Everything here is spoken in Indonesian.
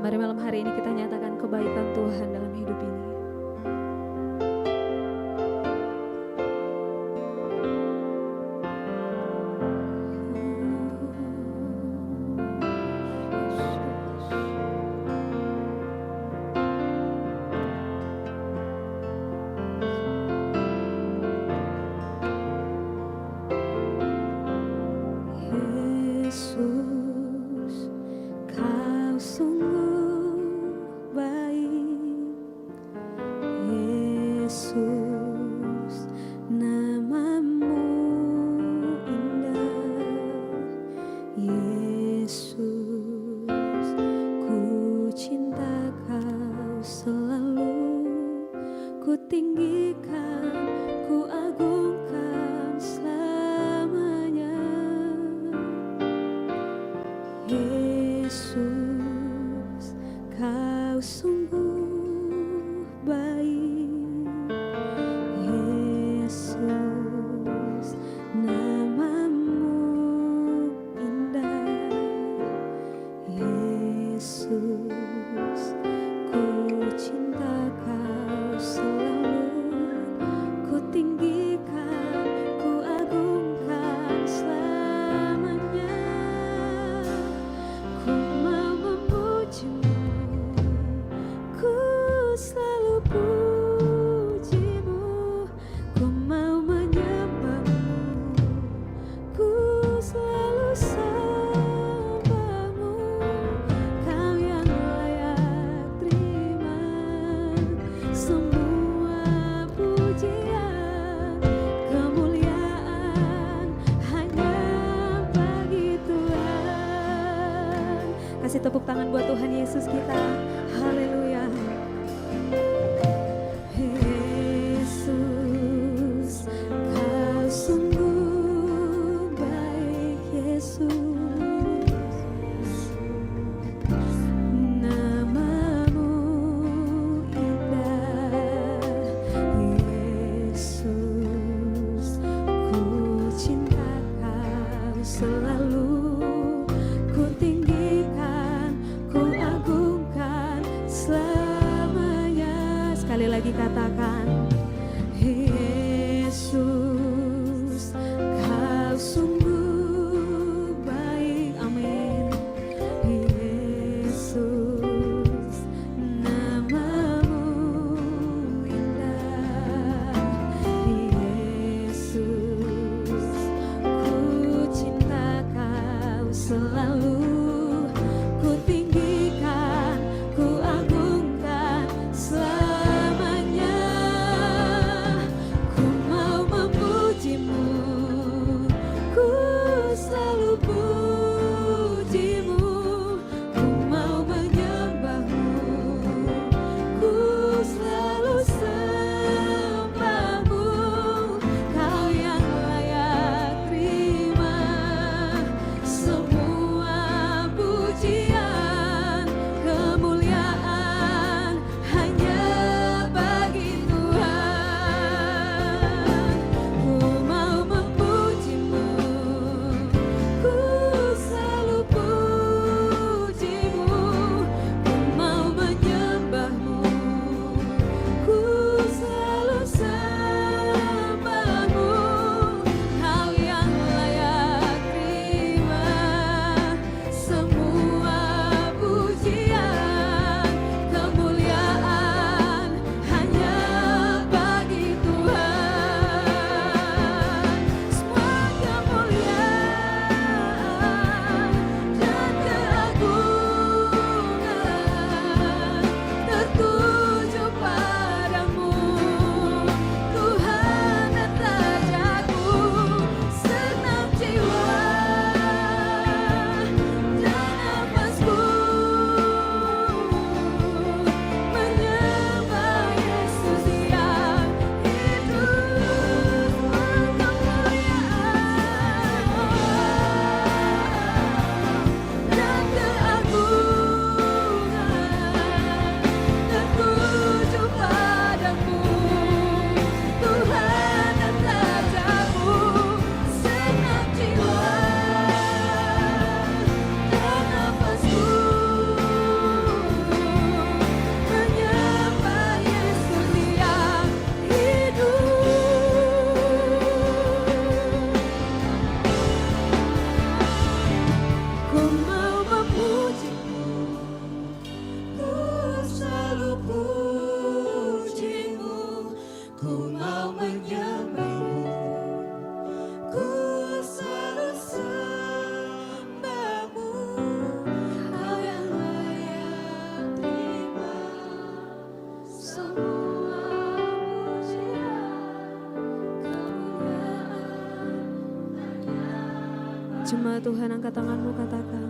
Mari malam hari ini kita nyatakan kebaikan Tuhan dalam hidup ini. Yesus, Kau sungguh baik. Yesus, namamu indah. Yesus, ku cinta Kau selalu. Ku tinggikan, ku agungkan selamanya. Yesus, Kau sungguh baik. Yesus, namamu indah. Yesus, ku cinta Kau selalu. Ku tinggikan, ku agungkan selamanya. Ku mau memujimu, ku selalu pujimu. Ku mau menyembahmu, ku selalu sembahmu. Kau yang layak terima semua pujian, kemuliaan hanya bagi Tuhan. Kasih tepuk tangan buat Tuhan Yesus kita. Haleluya. Yesus, Kau sungguh baik. Yesus, namamu indah. Yesus, ku cinta Kau selalu. Ku tinggikan, ku agungkan selamanya. Sekali lagi katakan, Yesus, Kau sungguh baik. Amin. Yesus, namamu indah. Yesus, ku cinta Kau selalu. Ku tinggikan, ku agungkan selamanya. Ku mau memujimu, ku selalu pujimu. Ku mau menyembahmu, ku selalu sembahmu. Kau yang layak terima semua Jemaat Tuhan angkat tanganmu katakan,